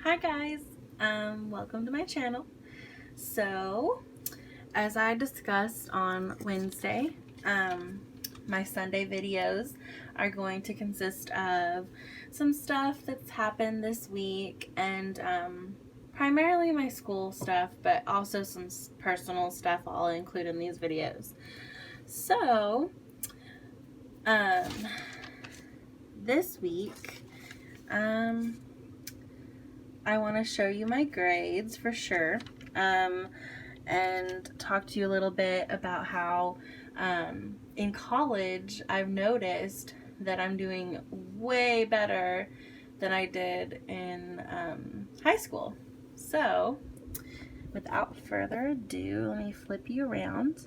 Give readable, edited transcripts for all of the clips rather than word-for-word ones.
Hi guys, welcome to my channel. So, as I discussed on Wednesday, my Sunday videos are going to consist of some stuff that's happened this week and primarily my school stuff, but also some personal stuff I'll include in these videos. So, this week, I want to show you my grades for sure, and talk to you a little bit about how in college I've noticed that I'm doing way better than I did in high school. So, without further ado, let me flip you around.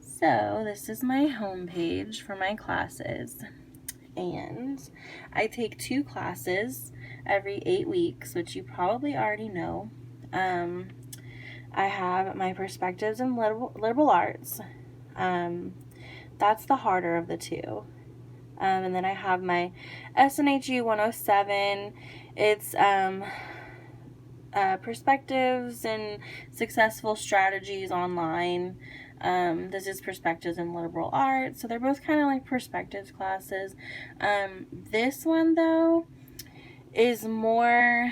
So, this is my homepage for my classes. And I take 2 classes every 8 weeks, which you probably already know. I have my perspectives in liberal arts. That's the harder of the 2. And then I have my SNHU 107. It's perspectives and successful strategies online. This is perspectives in liberal arts, so they're both kind of like perspectives classes. This one though is more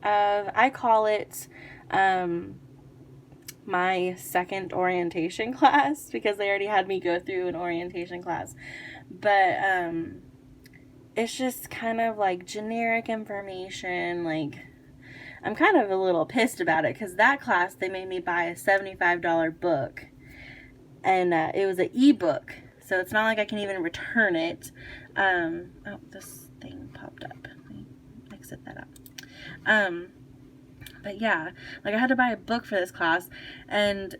of, I call it my second orientation class, because they already had me go through an orientation class, but it's just kind of like generic information. Like, I'm kind of a little pissed about it because that class they made me buy a $75 book, and it was an ebook, so it's not like I can even return it. Oh, this thing popped up. Let me exit that out. But yeah, like I had to buy a book for this class, and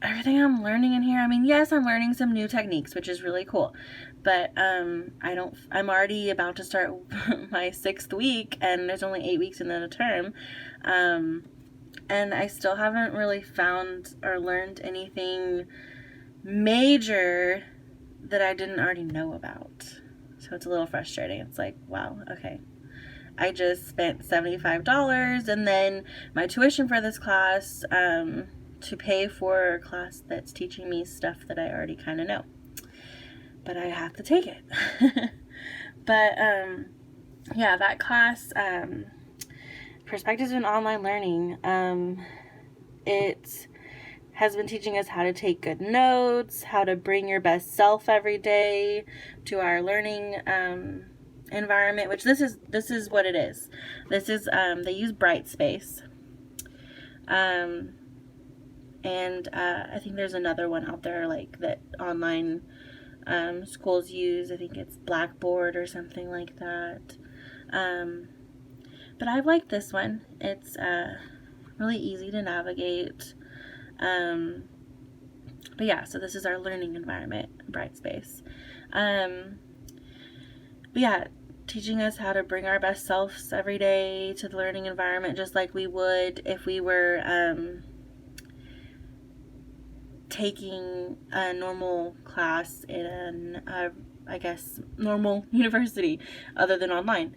everything I'm learning in here, I mean, yes, I'm learning some new techniques, which is really cool, but I'm already about to start my 6th week, and there's only 8 weeks in the term, and I still haven't really found or learned anything major that I didn't already know about. So it's a little frustrating. It's like, wow, okay, I just spent $75 and then my tuition for this class to pay for a class that's teaching me stuff that I already kind of know, but I have to take it. But yeah, that class, Perspectives in Online Learning, it has been teaching us how to take good notes, how to bring your best self every day to our learning environment, which this is what it is. This is they use Brightspace, and I think there's another one out there like that online schools use. I think it's Blackboard or something like that. But I like this one. It's really easy to navigate. But yeah, so this is our learning environment, Brightspace. But yeah, teaching us how to bring our best selves every day to the learning environment, just like we would if we were taking a normal class in I guess normal university other than online.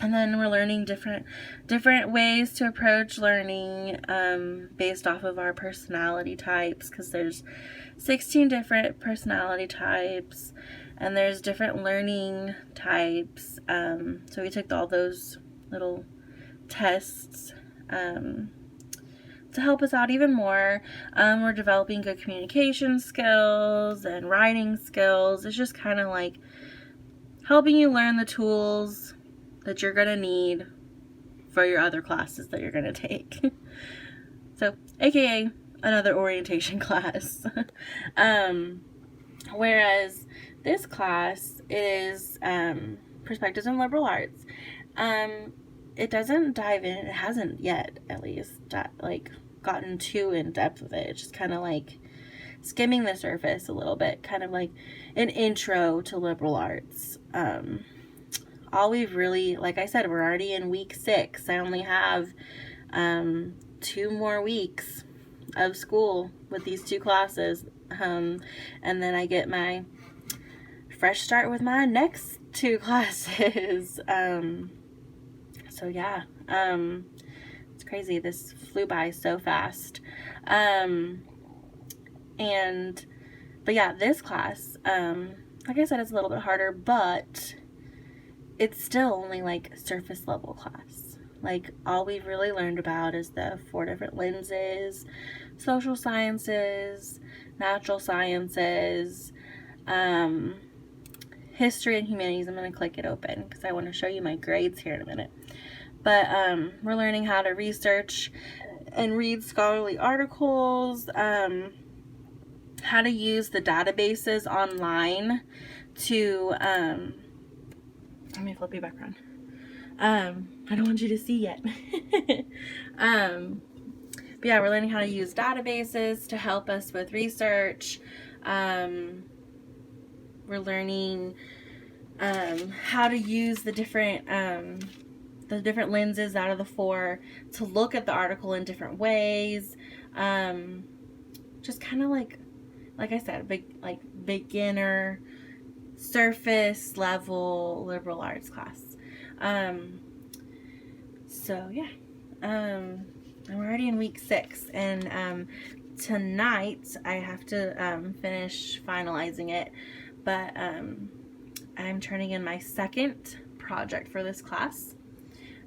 And then we're learning different ways to approach learning based off of our personality types, because there's 16 different personality types and there's different learning types. So we took all those little tests to help us out even more. We're developing good communication skills and writing skills. It's just kind of like helping you learn the tools that you're going to need for your other classes that you're going to take. So, aka another orientation class. Whereas this class is Perspectives in Liberal Arts. It doesn't dive in, it hasn't yet, at least, like, gotten too in depth with it. It's just kind of like skimming the surface a little bit, kind of like an intro to liberal arts. All we've really, like I said, we're already in week 6. I only have 2 more weeks of school with these 2 classes, and then I get my fresh start with my next 2 classes. So yeah, it's crazy. This flew by so fast. But yeah, this class, like I said, it's a little bit harder, but it's still only like surface level class. Like, all we've really learned about is the 4 different lenses: social sciences, natural sciences, history and humanities. I'm going to click it open because I want to show you my grades here in a minute. But we're learning how to research and read scholarly articles, how to use the databases online to, let me flip you back around. I don't want you to see yet. But yeah, we're learning how to use databases to help us with research. We're learning how to use the different lenses out of the 4 to look at the article in different ways. Just kind of like I said, beginner, surface level liberal arts class. So yeah, I'm already in week 6, and tonight I have to finish finalizing it, but I'm turning in my second project for this class.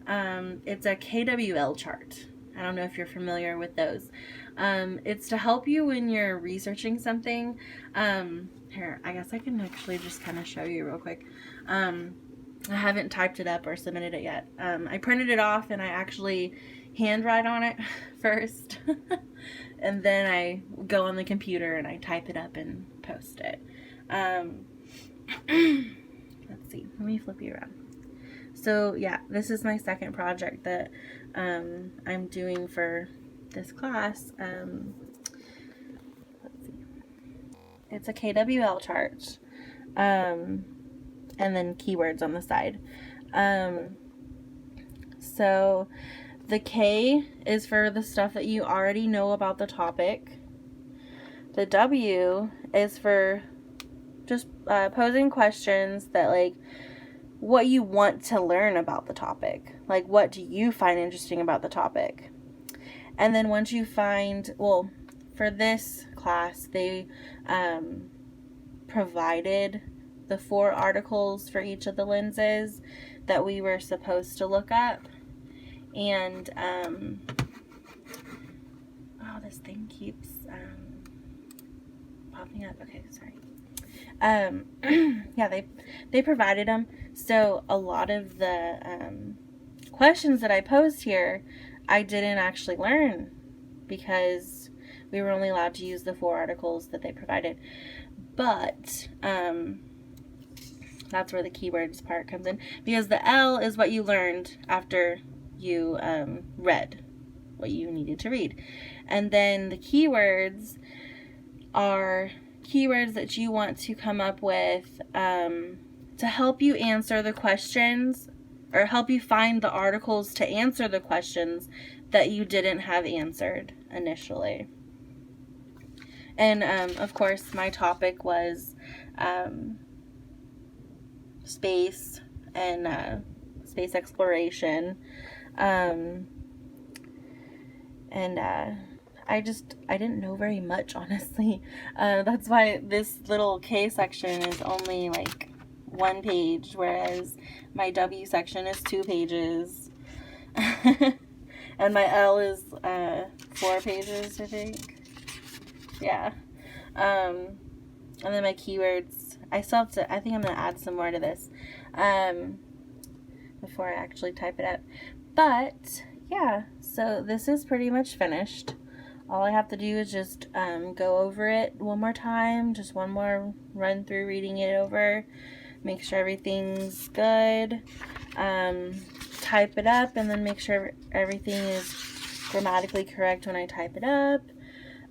It's a KWL chart. I don't know if you're familiar with those. It's to help you when you're researching something. Here, I guess I can actually just kind of show you real quick. I haven't typed it up or submitted it yet. I printed it off and I actually handwrite on it first. And then I go on the computer and I type it up and post it. Let's see. Let me flip you around. So yeah, this is my second project that I'm doing for this class. Let's see. It's a KWL chart. And then keywords on the side. So the K is for the stuff that you already know about the topic. The W is for just posing questions that, like, what you want to learn about the topic. Like, what do you find interesting about the topic? And then once you find, well, for this class, they provided the 4 articles for each of the lenses that we were supposed to look up. And, oh, this thing keeps popping up. Okay, sorry. Yeah, they provided them. So a lot of the questions that I posed here, I didn't actually learn because we were only allowed to use the 4 articles that they provided. But that's where the keywords part comes in, because the L is what you learned after you read what you needed to read. And then the keywords are keywords that you want to come up with to help you answer the questions, or help you find the articles to answer the questions that you didn't have answered initially. And of course, my topic was space and space exploration. And I didn't know very much, honestly. That's why this little K section is only like 1 page, whereas my W section is 2 pages. And my L is 4 pages, I think. Yeah. And then my keywords, I think I'm going to add some more to this before I actually type it up. But yeah, so this is pretty much finished. All I have to do is just go over it one more time, just one more run through reading it over, make sure everything's good, type it up, and then make sure everything is grammatically correct when I type it up,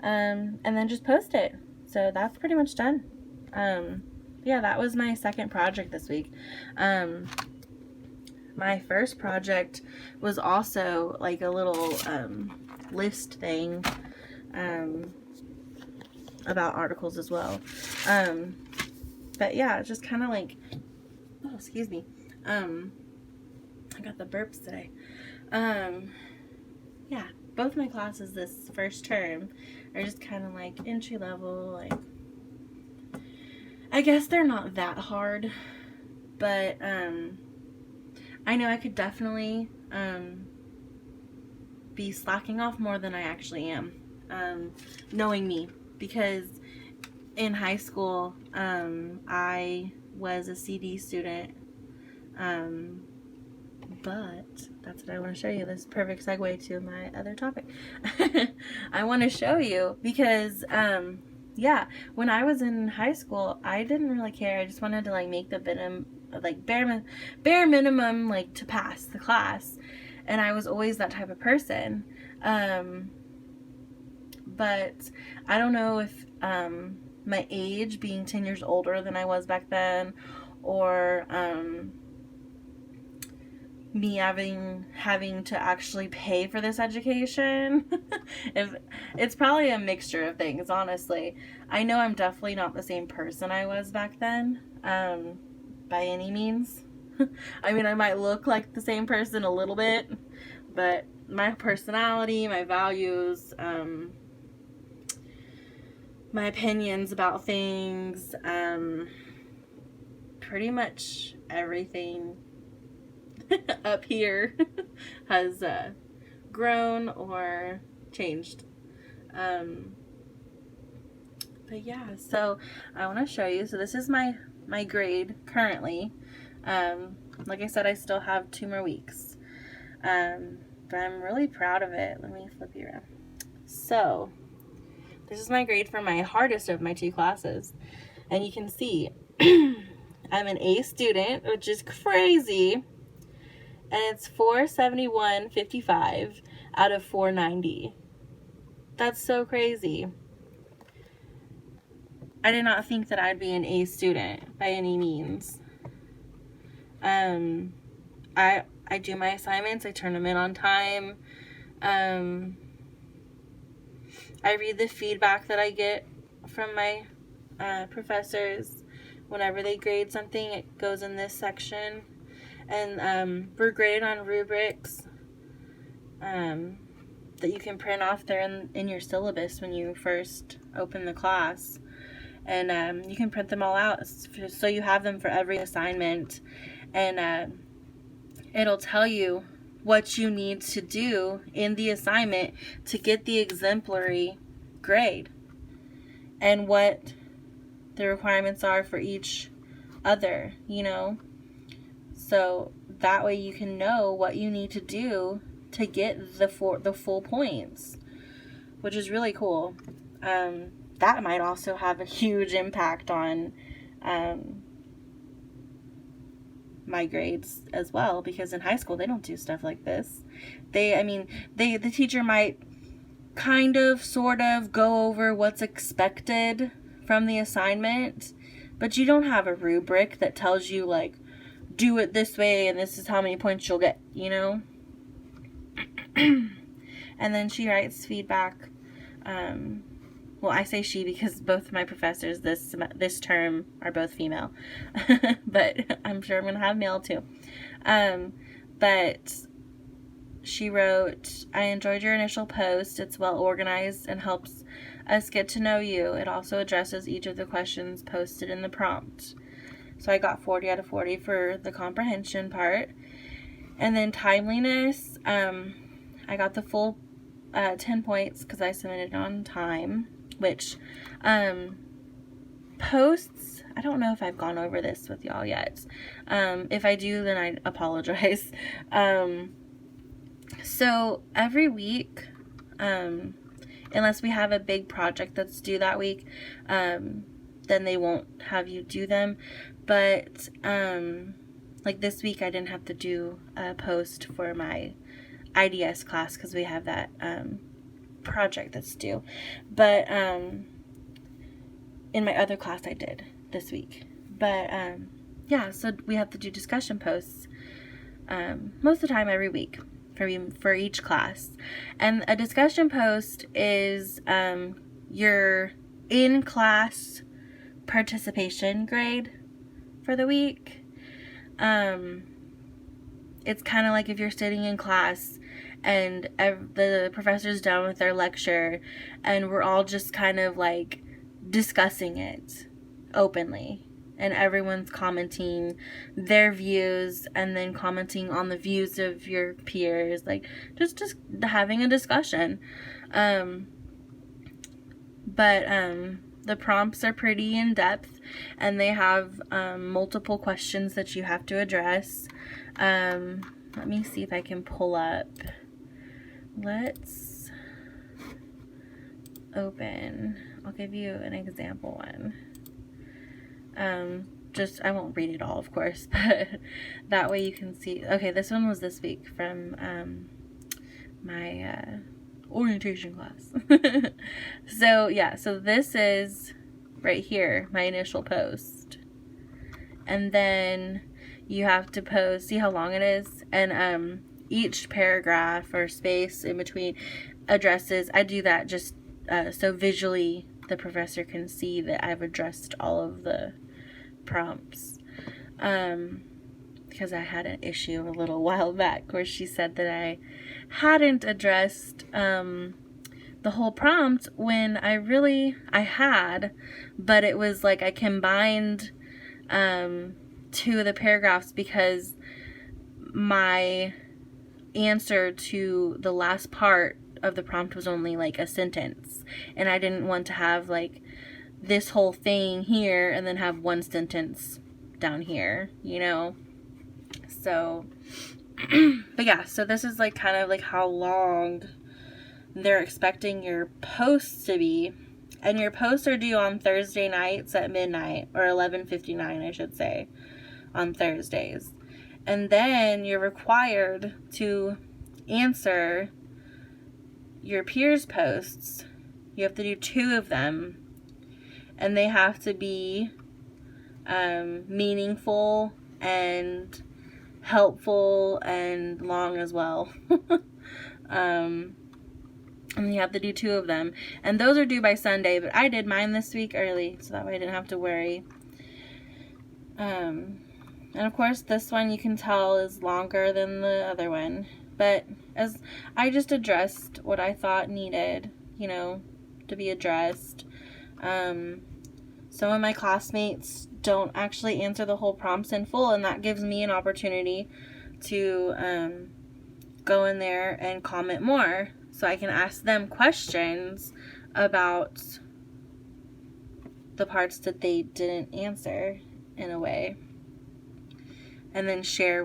and then just post it. So that's pretty much done. Yeah, that was my second project this week. My first project was also like a little list thing about articles as well. But yeah, it's just kind of like, oh, excuse me. I got the burps today. Yeah, both my classes this first term are just kind of like entry level. Like, I guess they're not that hard, but I know I could definitely be slacking off more than I actually am, knowing me, because in high school I was a CD student, but that's what I want to show you. This is perfect segue to my other topic. I want to show you because yeah, when I was in high school, I didn't really care. I just wanted to like make the bare minimum, like, to pass the class, and I was always that type of person. But I don't know if my age, being 10 years older than I was back then, or me having to actually pay for this education. If it's probably a mixture of things, honestly. I know I'm definitely not the same person I was back then, by any means. I mean, I might look like the same person a little bit, but my personality, my values, my opinions about things, pretty much everything up here has grown or changed. But yeah, so I want to show you. So this is my grade currently. Like I said, I still have 2 more weeks, but I'm really proud of it. Let me flip you around. So this is my grade for my hardest of my 2 classes, and you can see I'm an A student, which is crazy, and it's 471.55 out of 490. That's so crazy. I did not think that I'd be an A student by any means. I do my assignments, I turn them in on time. I read the feedback that I get from my professors. Whenever they grade something, it goes in this section. And we're graded on rubrics that you can print off there in your syllabus when you first open the class. And you can print them all out so you have them for every assignment. And it'll tell you what you need to do in the assignment to get the exemplary grade, and what the requirements are for each other, you know. So that way you can know what you need to do to get the full points, which is really cool. That might also have a huge impact on my grades as well, because in high school they don't do stuff like this. The teacher might kind of sort of go over what's expected from the assignment, but you don't have a rubric that tells you, like, do it this way and this is how many points you'll get, you know. And then she writes feedback. Well, I say she because both of my professors this term are both female. But I'm sure I'm going to have male too. But she wrote, "I enjoyed your initial post. It's well organized and helps us get to know you. It also addresses each of the questions posted in the prompt." So I got 40 out of 40 for the comprehension part. And then timeliness, I got the full 10 points because I submitted on time. Which, posts, I don't know if I've gone over this with y'all yet. If I do, then I apologize. So every week, unless we have a big project that's due that week, then they won't have you do them. But, like this week, I didn't have to do a post for my IDS class because we have that, project that's due. But in my other class I did this week. But yeah, so we have to do discussion posts most of the time every week for each class. And a discussion post is your in-class participation grade for the week. It's kind of like if you're sitting in class and the professor's done with their lecture and we're all just kind of like discussing it openly, and everyone's commenting their views and then commenting on the views of your peers, like just having a discussion. But the prompts are pretty in depth, and they have multiple questions that you have to address. Let me see if I can pull up. Let's open. I'll give you an example one. I won't read it all, of course, but that way you can see. Okay, this one was this week from my orientation class. So this is right here, my initial post. And then you have to post, see how long it is? And each paragraph or space in between addresses, I do that just so visually the professor can see that I've addressed all of the prompts. Because I had an issue a little while back where she said that I hadn't addressed the whole prompt when I had, but it was like I combined two of the paragraphs because my answer to the last part of the prompt was only like a sentence, and I didn't want to have like this whole thing here and then have one sentence down here, you know? So, but yeah, so this is like kind of like how long they're expecting your posts to be. And your posts are due on Thursday nights at midnight, or 11:59, I should say, on Thursdays. And then you're required to answer your peers' posts. You have to do 2 of them, and they have to be meaningful and helpful and long as well. And you have to do 2 of them, and those are due by Sunday, but I did mine this week early, so that way I didn't have to worry. And of course this one you can tell is longer than the other one, but as I just addressed what I thought needed, you know, to be addressed. Some of my classmates don't actually answer the whole prompts in full, and that gives me an opportunity to go in there and comment more, so I can ask them questions about the parts that they didn't answer in a way, and then share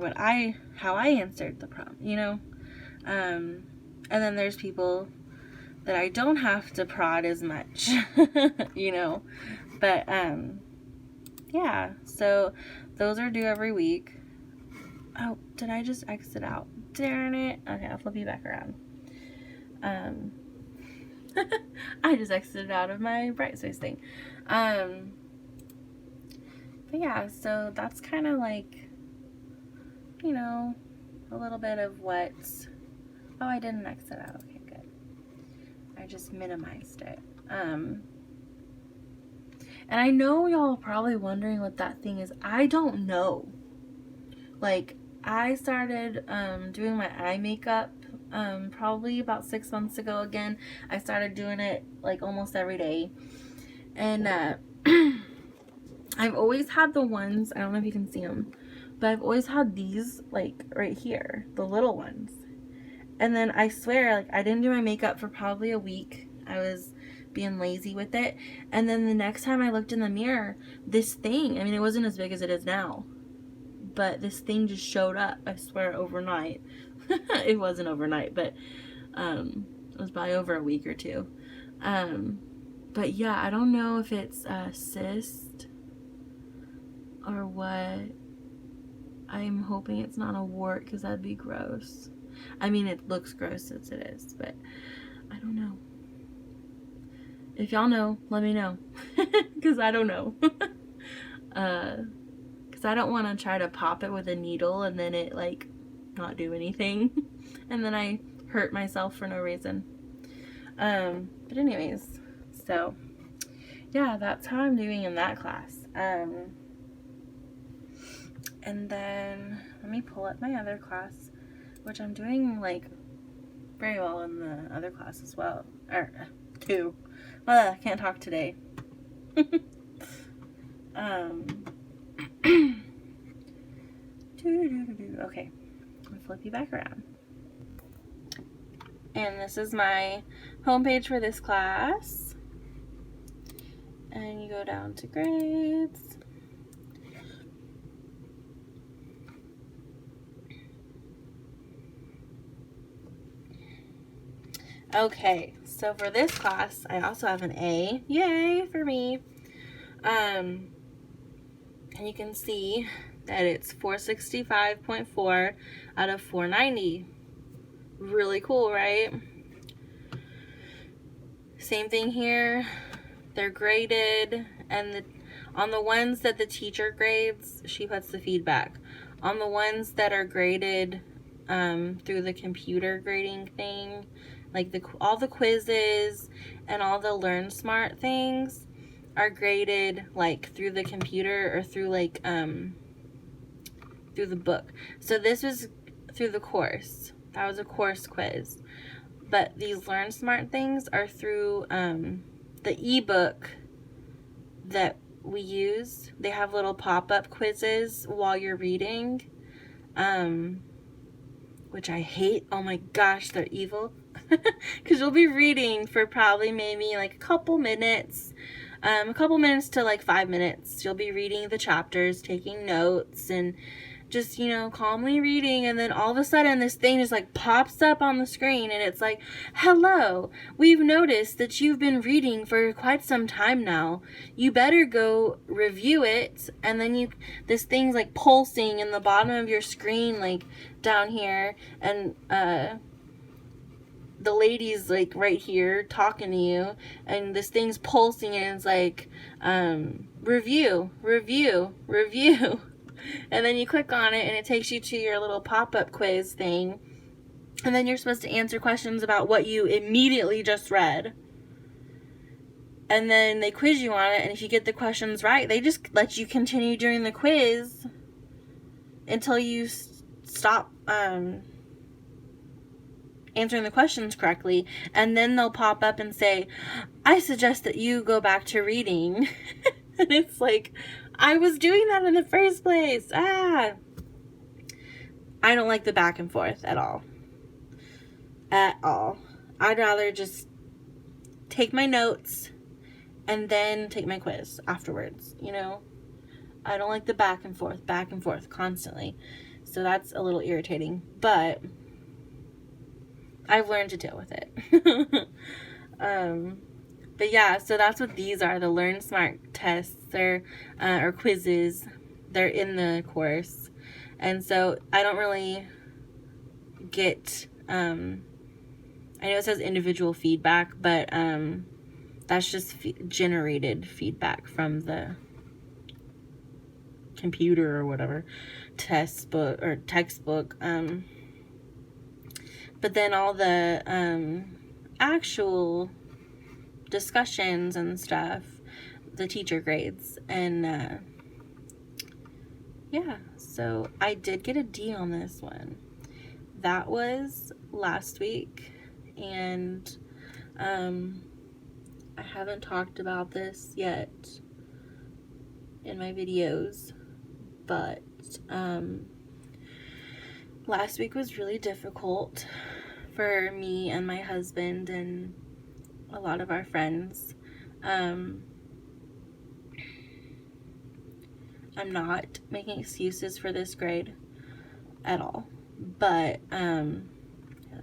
how I answered the prompt, you know. And then there's people that I don't have to prod as much, you know. But yeah, so those are due every week. Oh, did I just exit out? Darn it. Okay, I'll flip you back around. I just exited out of my Brightspace thing. But yeah, so that's kind of like, you know, a little bit of what. Oh, I didn't exit out. Okay, good. I just minimized it. And I know y'all are probably wondering what that thing is. I don't know. Like, I started doing my eye makeup probably about 6 months ago again. I started doing it like almost every day. And I've always had the ones, I don't know if you can see them, but I've always had these like right here, the little ones. And then I swear, like, I didn't do my makeup for probably a week. I was being lazy with it. And then the next time I looked in the mirror, this thing, I mean, it wasn't as big as it is now, but this thing just showed up, I swear, overnight. It wasn't overnight, but it was by over a week or 2. But yeah, I don't know if it's a cyst or what. I'm hoping it's not a wart, because that'd be gross. I mean, it looks gross as it is, but I don't know. If y'all know, let me know, because I don't know. Because I don't want to try to pop it with a needle and then it like not do anything, and then I hurt myself for no reason. But anyways, so yeah, that's how I'm doing in that class. And then let me pull up my other class, which I'm doing like very well in the other class as well. Or two. I can't talk today. Okay, I'll flip you back around. And this is my homepage for this class. And you go down to grades. Okay, so for this class, I also have an A. Yay for me. And you can see that it's 465.4 out of 490. Really cool, right? Same thing here. They're graded, and on the ones that the teacher grades, she puts the feedback. On the ones that are graded through the computer grading thing, like all the quizzes and all the Learn Smart things are graded like through the computer or through like through the book. So this was through the course. That was a course quiz. But these Learn Smart things are through the ebook that we use. They have little pop-up quizzes while you're reading, which I hate. Oh my gosh, they're evil. Because you'll be reading for probably maybe like a couple minutes to like 5 minutes. You'll be reading the chapters, taking notes, and just, calmly reading, and then all of a sudden this thing just like pops up on the screen, and it's like, hello, we've noticed that you've been reading for quite some time now. You better go review it. And then this thing's like pulsing in the bottom of your screen, like down here, and the lady's like right here talking to you, and this thing's pulsing, and it's like, review. And then you click on it, and it takes you to your little pop-up quiz thing. And then you're supposed to answer questions about what you immediately just read. And then they quiz you on it, and if you get the questions right, they just let you continue doing the quiz until you stop answering the questions correctly. And then they'll pop up and say, I suggest that you go back to reading. And it's like, I was doing that in the first place. I don't like the back and forth at all. At all. I'd rather just take my notes and then take my quiz afterwards, I don't like the back and forth constantly. So that's a little irritating, but I've learned to deal with it. But yeah, so that's what these are, the Learn Smart tests or quizzes. They're in the course. And so I don't really get, I know it says individual feedback, but that's just generated feedback from the computer or whatever, textbook. But then all the actual discussions and stuff, the teacher grades. And yeah, so I did get a D on this one. That was last week, and I haven't talked about this yet in my videos, but last week was really difficult for me and my husband and a lot of our friends. I'm not making excuses for this grade at all, but let's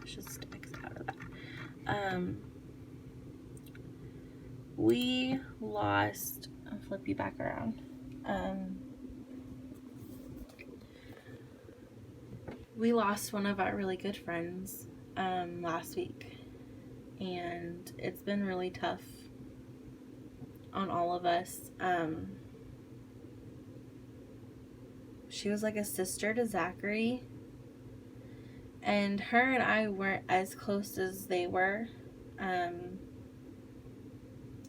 just exit out of that. We lost, I'll flip you back around. We lost one of our really good friends last week, and it's been really tough on all of us. She was like a sister to Zachary, and her and I weren't as close as they were.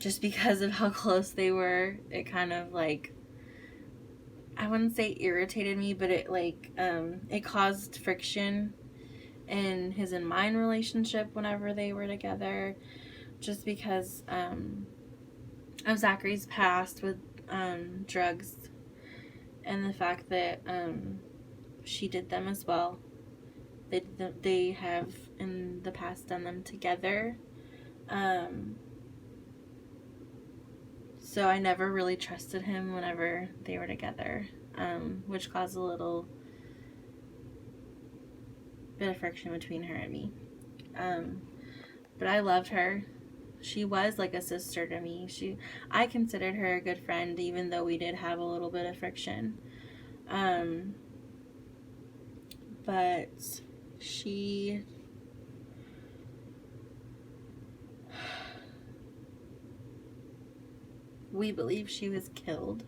just because of how close they were, it kind of like, I wouldn't say irritated me, but it like, it caused friction in his and mine relationship whenever they were together, just because of Zachary's past with drugs, and the fact that she did them as well. They have in the past done them together. So I never really trusted him whenever they were together, which caused a little bit of friction between her and me. But I loved her. She was like a sister to me. I considered her a good friend, even though we did have a little bit of friction. But we believe she was killed.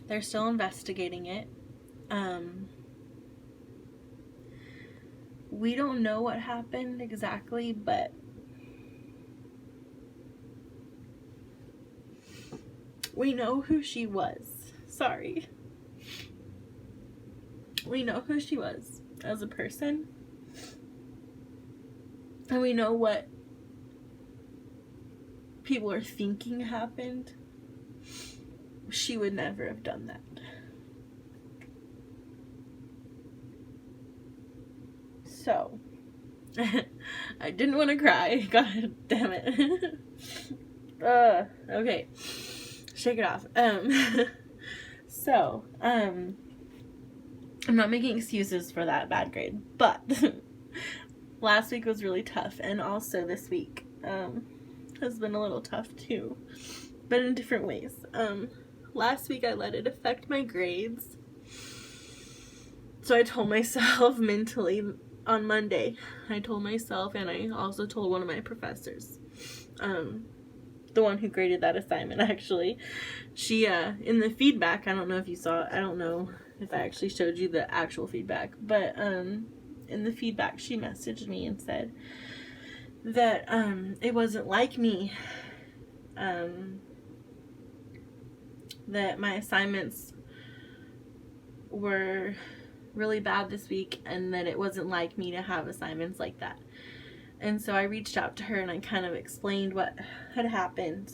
They're still investigating it. We don't know what happened exactly, but we know who she was. Sorry. We know who she was as a person. And we know what people are thinking happened. She would never have done that. So, I didn't want to cry. God damn it. Okay. Shake it off. So, I'm not making excuses for that bad grade, but last week was really tough, and also this week has been a little tough too, but in different ways. Last week I let it affect my grades, so I told myself mentally on Monday, I told myself, and I also told one of my professors, the one who graded that assignment actually, she in the feedback, I don't know if you saw it, I don't know if I actually showed you the actual feedback, but in the feedback she messaged me and said that it wasn't like me, that my assignments were really bad this week, and that it wasn't like me to have assignments like that. And so I reached out to her and I kind of explained what had happened,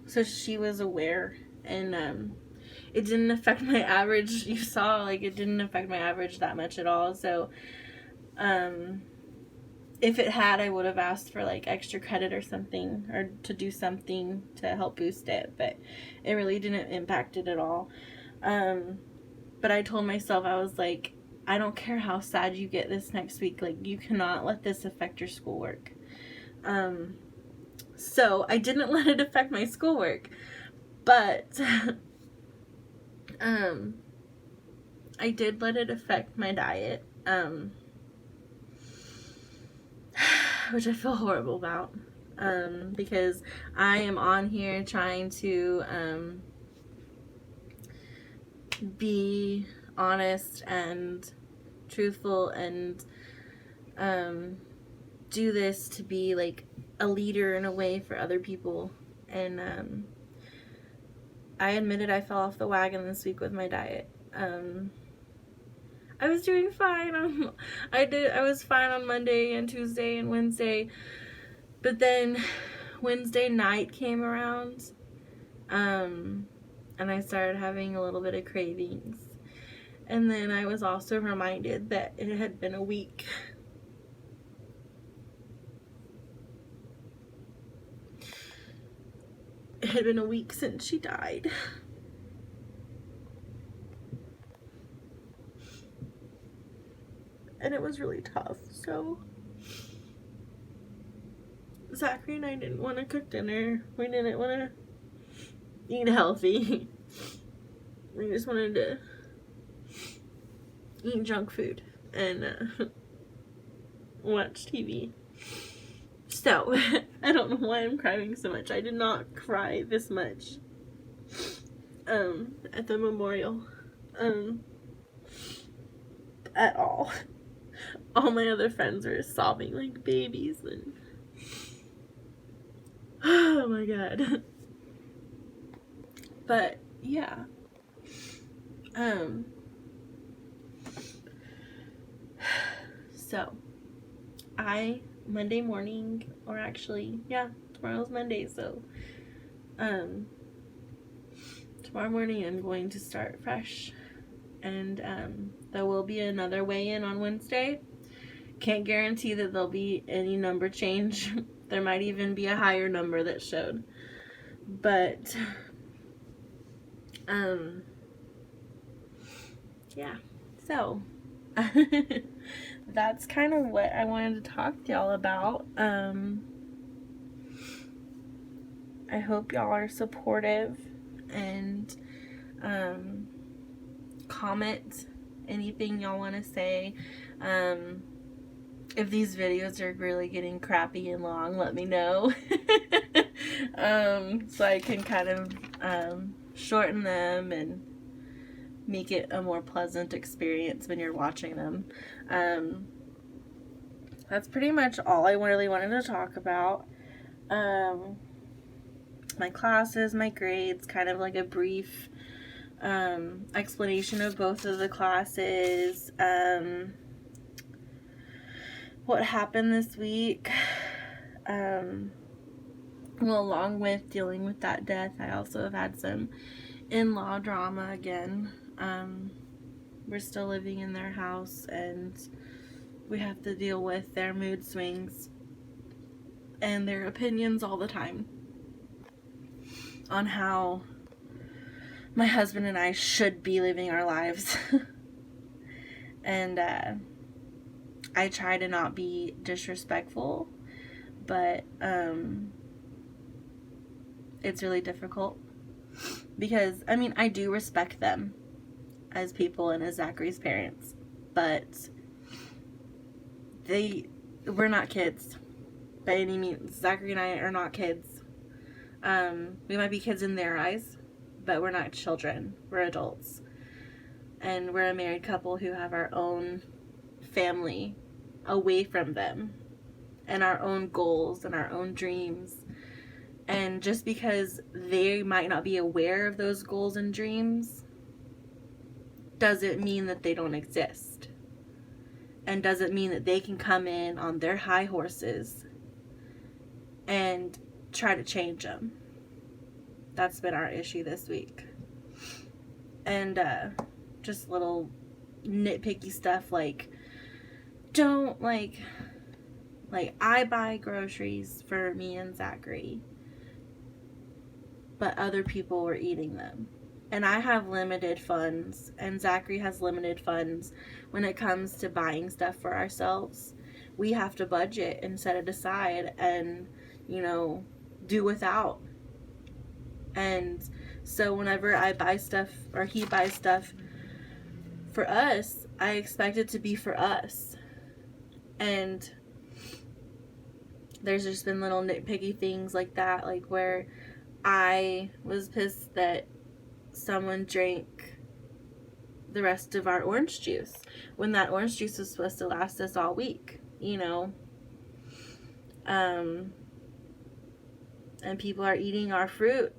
so she was aware, and it didn't affect my average. You saw, like, it didn't affect my average that much at all. So if it had, I would have asked for like extra credit or something, or to do something to help boost it, but it really didn't impact it at all. But I told myself, I was like, I don't care how sad you get this next week, like, you cannot let this affect your schoolwork. So I didn't let it affect my schoolwork, but I did let it affect my diet, which I feel horrible about, because I am on here trying to be honest and truthful, and do this to be like a leader in a way for other people. And I admitted I fell off the wagon this week with my diet. I was doing fine. I was fine on Monday and Tuesday and Wednesday, but then Wednesday night came around, and I started having a little bit of cravings. And then I was also reminded that it had been a week. It had been a week since she died. And it was really tough, so Zachary and I didn't want to cook dinner. We didn't want to eat healthy. We just wanted to eat junk food and watch TV. So, I don't know why I'm crying so much. I did not cry this much at the memorial. at all. All my other friends were sobbing like babies, and oh my god. But yeah. So Monday morning, or actually, yeah, tomorrow's Monday, so tomorrow morning I'm going to start fresh, and there will be another weigh-in on Wednesday. Can't guarantee that there'll be any number change. There might even be a higher number that showed, but yeah, so that's kind of what I wanted to talk to y'all about. I hope y'all are supportive, and comment anything y'all want to say. If these videos are really getting crappy and long, let me know. So I can kind of shorten them and make it a more pleasant experience when you're watching them. That's pretty much all I really wanted to talk about. My classes, my grades, kind of like a brief explanation of both of the classes, what happened this week. Well, along with dealing with that death, I also have had some in-law drama again. We're still living in their house, and we have to deal with their mood swings and their opinions all the time on how my husband and I should be living our lives. And I try to not be disrespectful, but it's really difficult because, I mean, I do respect them as people and as Zachary's parents, but we're not kids by any means. Zachary and I are not kids. We might be kids in their eyes, but we're not children. We're adults. And we're a married couple who have our own family away from them, and our own goals and our own dreams. And just because they might not be aware of those goals and dreams doesn't mean that they don't exist, and doesn't mean that they can come in on their high horses and try to change them. That's been our issue this week. And just little nitpicky stuff like, don't like I buy groceries for me and Zachary, but other people were eating them. And I have limited funds, and Zachary has limited funds when it comes to buying stuff for ourselves. We have to budget and set it aside and, do without. And so whenever I buy stuff or he buys stuff for us, I expect it to be for us. And there's just been little nitpicky things like that, like where I was pissed that someone drank the rest of our orange juice when that orange juice was supposed to last us all week, and people are eating our fruit,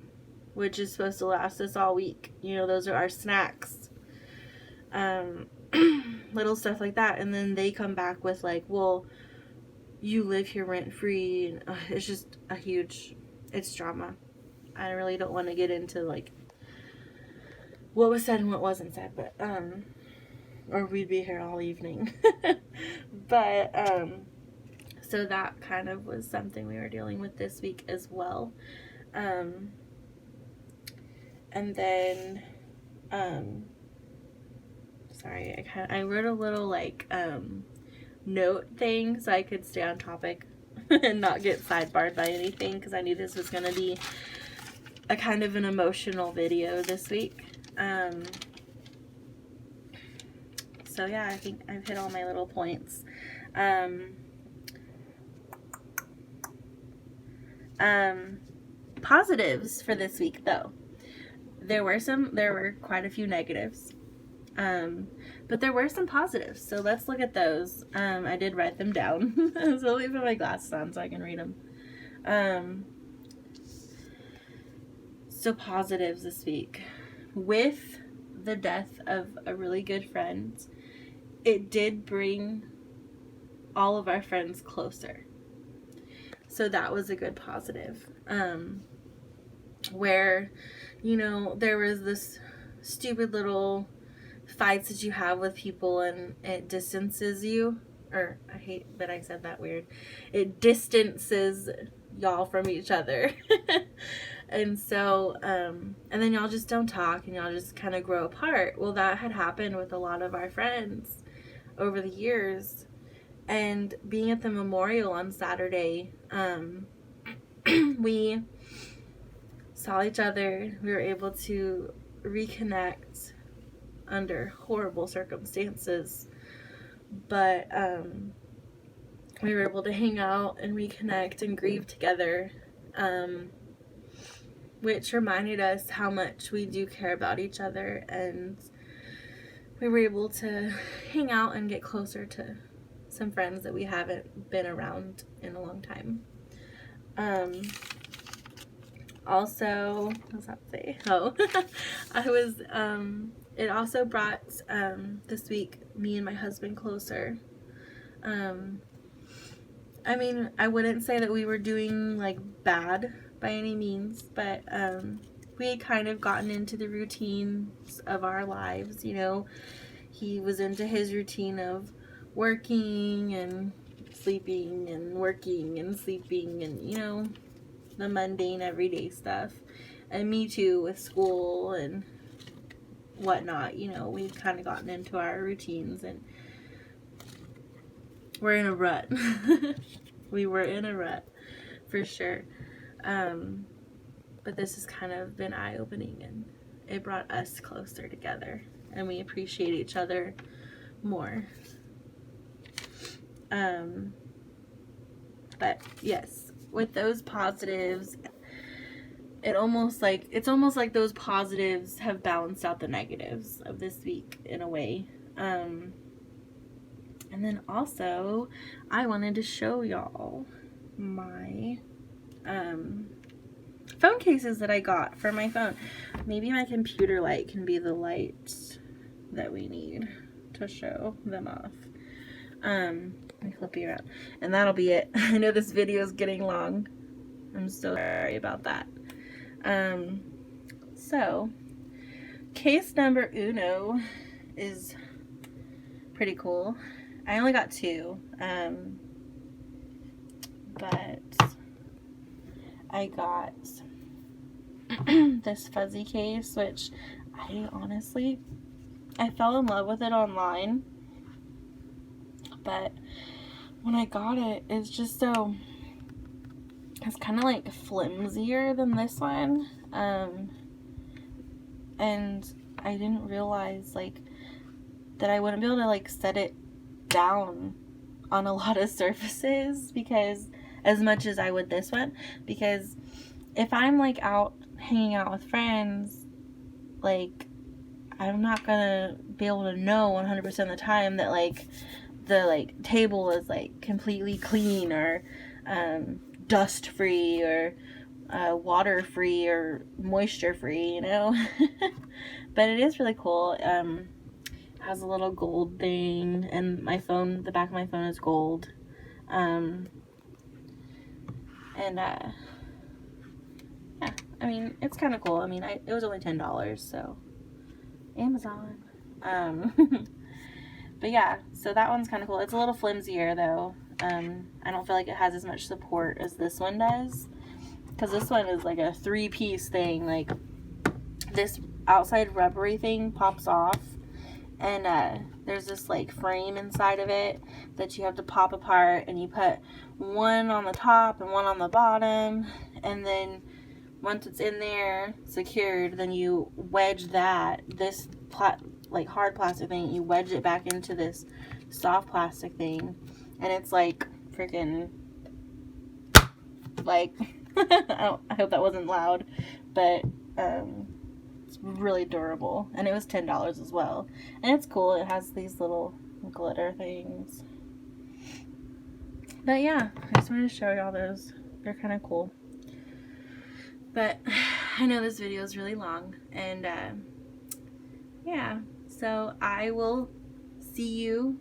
which is supposed to last us all week. Those are our snacks. Little stuff like that. And then they come back with like, well, you live here rent free. And it's just it's drama. I really don't want to get into like what was said and what wasn't said, but or we'd be here all evening. But so that kind of was something we were dealing with this week as well. And then sorry, I wrote a little like note thing so I could stay on topic and not get sidebarred by anything, because I knew this was going to be a kind of an emotional video this week. So yeah, I think I've hit all my little points. Positives for this week though. There were quite a few negatives. But there were some positives, so let's look at those. I did write them down, so let me put my glasses on so I can read them. So positives this week. With the death of a really good friend, it did bring all of our friends closer. So that was a good positive. Where, you know, there was this stupid little fights that you have with people and it distances you. Or, I hate that I said that weird. It distances y'all from each other. And so, and then y'all just don't talk and y'all just kind of grow apart. Well, that had happened with a lot of our friends over the years. And being at the memorial on Saturday, we saw each other. We were able to reconnect under horrible circumstances. But we were able to hang out and reconnect and grieve together, which reminded us how much we do care about each other. And we were able to hang out and get closer to some friends that we haven't been around in a long time. Also, what was that say? Oh, it also brought, this week, me and my husband closer. I mean, I wouldn't say that we were doing, like, bad by any means, but, we had kind of gotten into the routines of our lives, you know. He was into his routine of working and sleeping and working and sleeping and, you know, the mundane everyday stuff. And me too, with school and whatnot, you know, we've kind of gotten into our routines and we're in a rut. We were in a rut for sure. But this has kind of been eye-opening and it brought us closer together and we appreciate each other more. But yes, with those positives, it's almost like those positives have balanced out the negatives of this week in a way. And then also, I wanted to show y'all my phone cases that I got for my phone. Maybe my computer light can be the light that we need to show them off. Let me flip you around. And that'll be it. I know this video is getting long. I'm so sorry about that. So, case number uno is pretty cool. I only got two, but I got this fuzzy case, which I fell in love with it online, but when I got it, it's kind of like flimsier than this one, and I didn't realize like that I wouldn't be able to like set it down on a lot of surfaces because as much as I would this one, because if I'm like out hanging out with friends, like I'm not gonna be able to know 100% of the time that like the like table is like completely clean or dust free or water free or moisture free, you know. But it is really cool. It has a little gold thing, and the back of my phone is gold. Yeah, I mean, it's kind of cool. I mean, it was only $10, so Amazon. But yeah, so that one's kind of cool. It's a little flimsier though. I don't feel like it has as much support as this one does, because this one is like a 3-piece thing. Like this outside rubbery thing pops off, and there's this like frame inside of it that you have to pop apart, and you put one on the top and one on the bottom, and then once it's in there secured, then you wedge this like hard plastic thing, you wedge it back into this soft plastic thing, and it's like freaking like I hope that wasn't loud, but It's really durable, and it was $10 as well. And it's cool. It has these little glitter things. But yeah, I just wanted to show y'all those. They're kind of cool. But I know this video is really long, and yeah, so I will see you.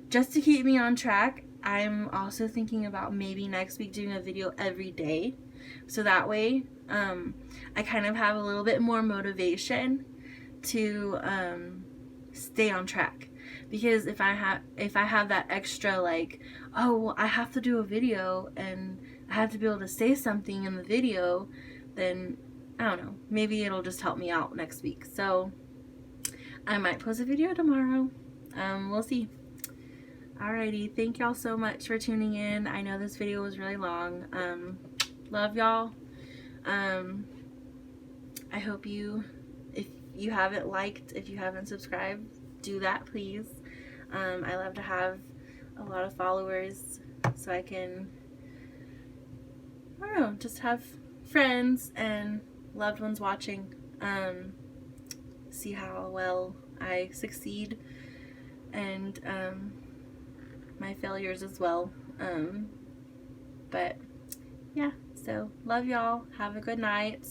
Just to keep me on track, I'm also thinking about maybe next week doing a video every day, so that way I kind of have a little bit more motivation to stay on track. Because if I have that extra, like, oh, well, I have to do a video and I have to be able to say something in the video, then I don't know, maybe it'll just help me out next week. So I might post a video tomorrow. We'll see. Alrighty, thank y'all so much for tuning in. I know this video was really long. Love y'all. I hope if you haven't liked, if you haven't subscribed, do that, please. I love to have a lot of followers so I can, I don't know, just have friends and loved ones watching. See how well I succeed, and my failures as well. But yeah, so love y'all. Have a good night.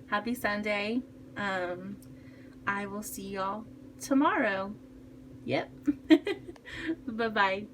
Happy Sunday. I will see y'all tomorrow. Yep. Bye-bye.